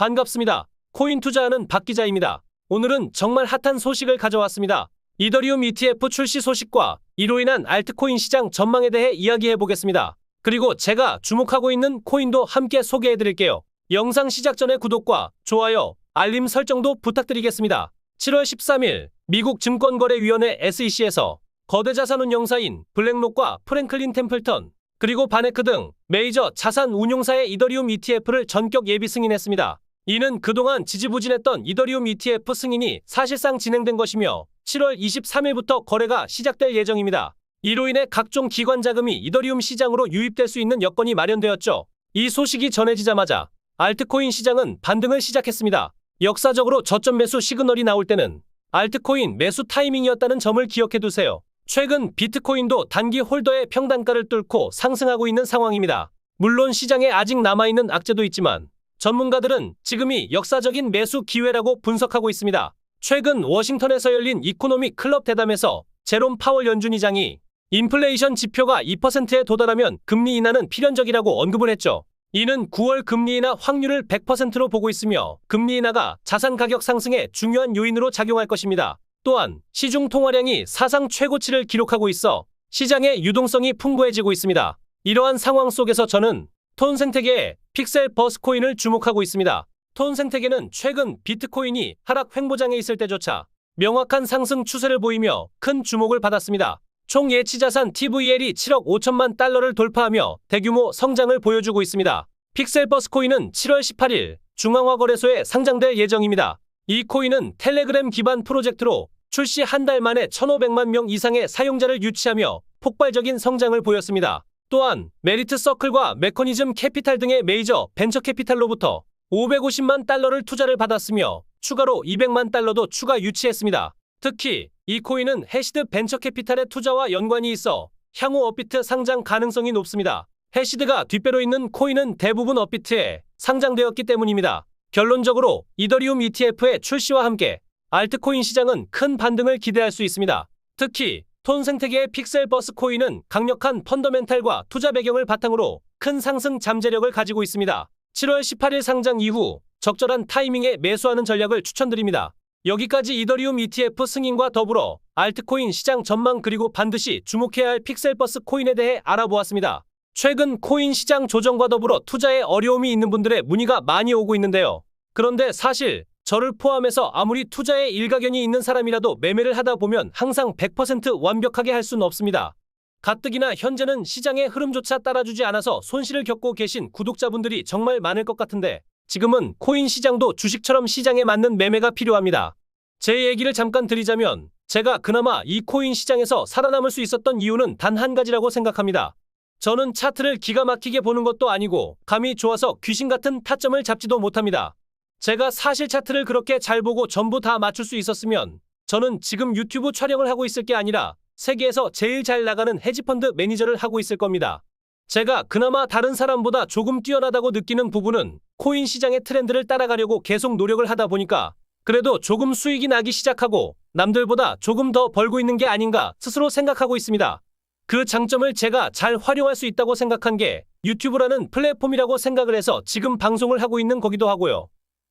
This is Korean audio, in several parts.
반갑습니다. 코인 투자하는 박 기자입니다. 오늘은 정말 핫한 소식을 가져왔습니다. 이더리움 ETF 출시 소식과 이로 인한 알트코인 시장 전망에 대해 이야기해 보겠습니다. 그리고 제가 주목하고 있는 코인도 함께 소개해 드릴게요. 영상 시작 전에 구독과 좋아요, 알림 설정도 부탁드리겠습니다. 7월 13일 미국 증권거래위원회 SEC에서 거대 자산운용사인 블랙록과 프랭클린 템플턴 그리고 바네크 등 메이저 자산 운용사의 이더리움 ETF를 전격 예비 승인했습니다. 이는 그동안 지지부진했던 이더리움 ETF 승인이 사실상 진행된 것이며 7월 23일부터 거래가 시작될 예정입니다. 이로 인해 각종 기관 자금이 이더리움 시장으로 유입될 수 있는 여건이 마련되었죠. 이 소식이 전해지자마자 알트코인 시장은 반등을 시작했습니다. 역사적으로 저점 매수 시그널이 나올 때는 알트코인 매수 타이밍이었다는 점을 기억해두세요. 최근 비트코인도 단기 홀더의 평단가를 뚫고 상승하고 있는 상황입니다. 물론 시장에 아직 남아있는 악재도 있지만 전문가들은 지금이 역사적인 매수 기회라고 분석하고 있습니다. 최근 워싱턴에서 열린 이코노믹 클럽 대담에서 제롬 파월 연준의장이 인플레이션 지표가 2%에 도달하면 금리 인하는 필연적이라고 언급을 했죠. 이는 9월 금리 인하 확률을 100%로 보고 있으며 금리 인하가 자산 가격 상승의 중요한 요인으로 작용할 것입니다. 또한 시중 통화량이 사상 최고치를 기록하고 있어 시장의 유동성이 풍부해지고 있습니다. 이러한 상황 속에서 저는 톤 생태계의 픽셀 버스 코인을 주목하고 있습니다. 톤 생태계는 최근 비트코인이 하락 횡보장에 있을 때조차 명확한 상승 추세를 보이며 큰 주목을 받았습니다. 총 예치 자산 TVL이 7억 5천만 달러를 돌파하며 대규모 성장을 보여주고 있습니다. 픽셀 버스 코인은 7월 18일 중앙화거래소에 상장될 예정입니다. 이 코인은 텔레그램 기반 프로젝트로 출시 한 달 만에 1,500만 명 이상의 사용자를 유치하며 폭발적인 성장을 보였습니다. 또한 메리트 서클과 메커니즘 캐피탈 등의 메이저 벤처 캐피탈로부터 550만 달러를 투자를 받았으며 추가로 200만 달러도 추가 유치했습니다. 특히 이 코인은 해시드 벤처 캐피탈의 투자와 연관이 있어 향후 업비트 상장 가능성이 높습니다. 해시드가 뒷배로 있는 코인은 대부분 업비트에 상장되었기 때문입니다. 결론적으로 이더리움 ETF의 출시와 함께 알트코인 시장은 큰 반등을 기대할 수 있습니다. 특히 톤 생태계의 픽셀 버스 코인은 강력한 펀더멘탈과 투자 배경을 바탕으로 큰 상승 잠재력을 가지고 있습니다. 7월 18일 상장 이후 적절한 타이밍에 매수하는 전략을 추천드립니다. 여기까지 이더리움 ETF 승인과 더불어 알트코인 시장 전망 그리고 반드시 주목해야 할 픽셀 버스 코인에 대해 알아보았습니다. 최근 코인 시장 조정과 더불어 투자에 어려움이 있는 분들의 문의가 많이 오고 있는데요. 그런데 사실 저를 포함해서 아무리 투자에 일가견이 있는 사람이라도 매매를 하다 보면 항상 100% 완벽하게 할 수는 없습니다. 가뜩이나 현재는 시장의 흐름조차 따라주지 않아서 손실을 겪고 계신 구독자분들이 정말 많을 것 같은데 지금은 코인 시장도 주식처럼 시장에 맞는 매매가 필요합니다. 제 얘기를 잠깐 드리자면 제가 그나마 이 코인 시장에서 살아남을 수 있었던 이유는 단 한 가지라고 생각합니다. 저는 차트를 기가 막히게 보는 것도 아니고 감이 좋아서 귀신 같은 타점을 잡지도 못합니다. 제가 사실 차트를 그렇게 잘 보고 전부 다 맞출 수 있었으면 저는 지금 유튜브 촬영을 하고 있을 게 아니라 세계에서 제일 잘 나가는 헤지펀드 매니저를 하고 있을 겁니다. 제가 그나마 다른 사람보다 조금 뛰어나다고 느끼는 부분은 코인 시장의 트렌드를 따라가려고 계속 노력을 하다 보니까 그래도 조금 수익이 나기 시작하고 남들보다 조금 더 벌고 있는 게 아닌가 스스로 생각하고 있습니다. 그 장점을 제가 잘 활용할 수 있다고 생각한 게 유튜브라는 플랫폼이라고 생각을 해서 지금 방송을 하고 있는 거기도 하고요.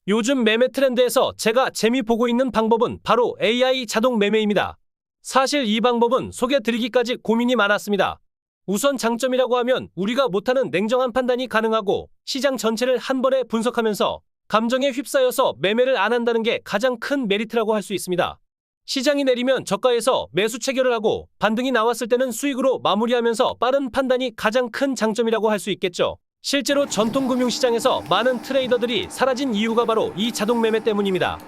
요즘 매매 트렌드에서 제가 재미 보고 있는 방법은 바로 AI 자동 매매입니다. 사실 이 방법은 소개드리기까지 고민이 많았습니다. 우선 장점이라고 하면 우리가 못하는 냉정한 판단이 가능하고 시장 전체를 한 번에 분석하면서 감정에 휩싸여서 매매를 안 한다는 게 가장 큰 메리트라고 할 수 있습니다. 시장이 내리면 저가에서 매수 체결을 하고 반등이 나왔을 때는 수익으로 마무리하면서 빠른 판단이 가장 큰 장점이라고 할 수 있겠죠. 실제로 전통 금융시장에서 많은 트레이더들이 사라진 이유가 바로 이 자동 매매 때문입니다.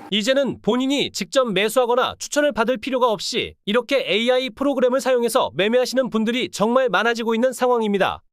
이제는 본인이 직접 매수하거나 추천을 받을 필요가 없이 이렇게 AI 프로그램을 사용해서 매매하시는 분들이 정말 많아지고 있는 상황입니다.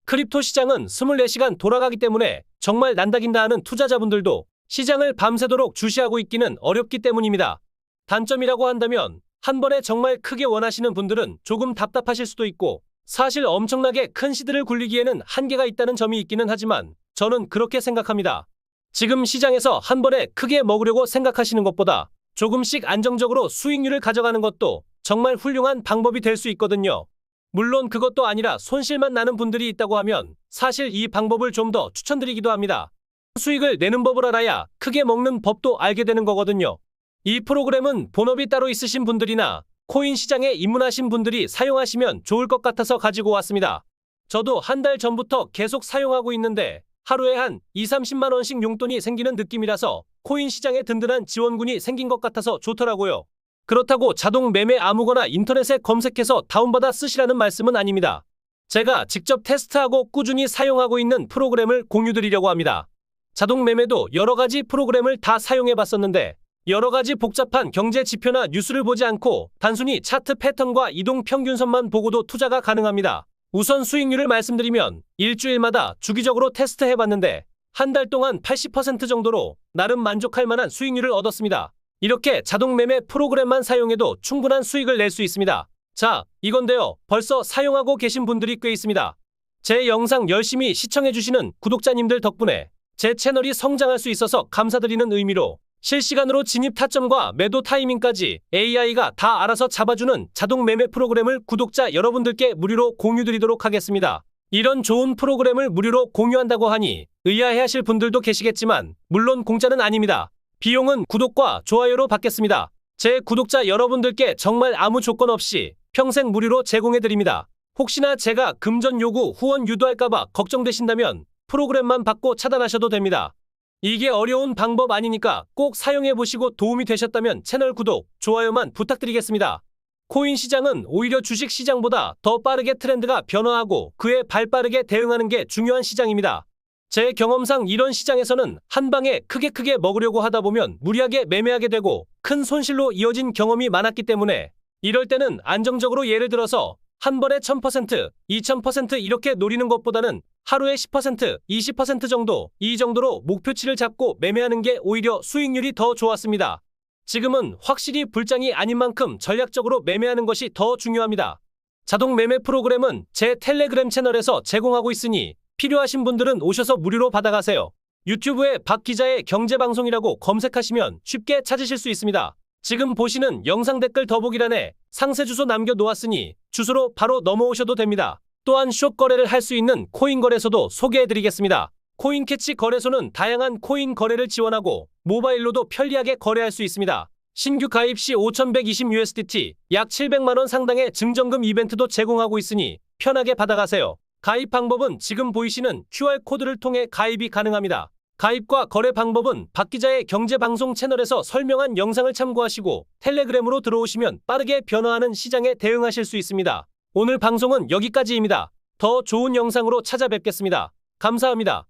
크립토 시장은 24시간 돌아가기 때문에 정말 난다긴다 하는 투자자분들도 시장을 밤새도록 주시하고 있기는 어렵기 때문입니다. 단점이라고 한다면 한 번에 정말 크게 원하시는 분들은 조금 답답하실 수도 있고 사실 엄청나게 큰 시드를 굴리기에는 한계가 있다는 점이 있기는 하지만 저는 그렇게 생각합니다. 지금 시장에서 한 번에 크게 먹으려고 생각하시는 것보다 조금씩 안정적으로 수익률을 가져가는 것도 정말 훌륭한 방법이 될 수 있거든요. 물론 그것도 아니라 손실만 나는 분들이 있다고 하면 사실 이 방법을 좀 더 추천드리기도 합니다. 수익을 내는 법을 알아야 크게 먹는 법도 알게 되는 거거든요. 이 프로그램은 본업이 따로 있으신 분들이나 코인 시장에 입문하신 분들이 사용하시면 좋을 것 같아서 가지고 왔습니다. 저도 한 달 전부터 계속 사용하고 있는데 하루에 한 20-30만 원씩 용돈이 생기는 느낌이라서 코인 시장에 든든한 지원군이 생긴 것 같아서 좋더라고요. 그렇다고 자동 매매 아무거나 인터넷에 검색해서 다운받아 쓰시라는 말씀은 아닙니다. 제가 직접 테스트하고 꾸준히 사용하고 있는 프로그램을 공유드리려고 합니다. 자동 매매도 여러 가지 프로그램을 다 사용해 봤었는데 여러 가지 복잡한 경제 지표나 뉴스를 보지 않고 단순히 차트 패턴과 이동 평균선만 보고도 투자가 가능합니다. 우선 수익률을 말씀드리면 일주일마다 주기적으로 테스트해 봤는데 한 달 동안 80% 정도로 나름 만족할 만한 수익률을 얻었습니다. 이렇게 자동 매매 프로그램만 사용해도 충분한 수익을 낼 수 있습니다. 자, 이건데요. 벌써 사용하고 계신 분들이 꽤 있습니다. 제 영상 열심히 시청해주시는 구독자님들 덕분에 제 채널이 성장할 수 있어서 감사드리는 의미로 실시간으로 진입 타점과 매도 타이밍까지 AI가 다 알아서 잡아주는 자동 매매 프로그램을 구독자 여러분들께 무료로 공유드리도록 하겠습니다. 이런 좋은 프로그램을 무료로 공유한다고 하니 의아해하실 분들도 계시겠지만 물론 공짜는 아닙니다. 비용은 구독과 좋아요로 받겠습니다. 제 구독자 여러분들께 정말 아무 조건 없이 평생 무료로 제공해드립니다. 혹시나 제가 금전 요구 후원 유도할까봐 걱정되신다면 프로그램만 받고 차단하셔도 됩니다. 이게 어려운 방법 아니니까 꼭 사용해보시고 도움이 되셨다면 채널 구독, 좋아요만 부탁드리겠습니다. 코인 시장은 오히려 주식 시장보다 더 빠르게 트렌드가 변화하고 그에 발빠르게 대응하는 게 중요한 시장입니다. 제 경험상 이런 시장에서는 한 방에 크게 먹으려고 하다 보면 무리하게 매매하게 되고 큰 손실로 이어진 경험이 많았기 때문에 이럴 때는 안정적으로 예를 들어서 한 번에 1000%, 2000% 이렇게 노리는 것보다는 하루에 10%, 20% 정도 이 정도로 목표치를 잡고 매매하는 게 오히려 수익률이 더 좋았습니다. 지금은 확실히 불장이 아닌 만큼 전략적으로 매매하는 것이 더 중요합니다. 자동 매매 프로그램은 제 텔레그램 채널에서 제공하고 있으니 필요하신 분들은 오셔서 무료로 받아가세요. 유튜브에 박 기자의 경제방송이라고 검색하시면 쉽게 찾으실 수 있습니다. 지금 보시는 영상 댓글 더보기란에 상세 주소 남겨놓았으니 주소로 바로 넘어오셔도 됩니다. 또한 숏 거래를 할 수 있는 코인 거래소도 소개해드리겠습니다. 코인캐치 거래소는 다양한 코인 거래를 지원하고 모바일로도 편리하게 거래할 수 있습니다. 신규 가입 시 5120USDT 약 700만원 상당의 증정금 이벤트도 제공하고 있으니 편하게 받아가세요. 가입 방법은 지금 보이시는 QR코드를 통해 가입이 가능합니다. 가입과 거래 방법은 박 기자의 경제방송 채널에서 설명한 영상을 참고하시고 텔레그램으로 들어오시면 빠르게 변화하는 시장에 대응하실 수 있습니다. 오늘 방송은 여기까지입니다. 더 좋은 영상으로 찾아뵙겠습니다. 감사합니다.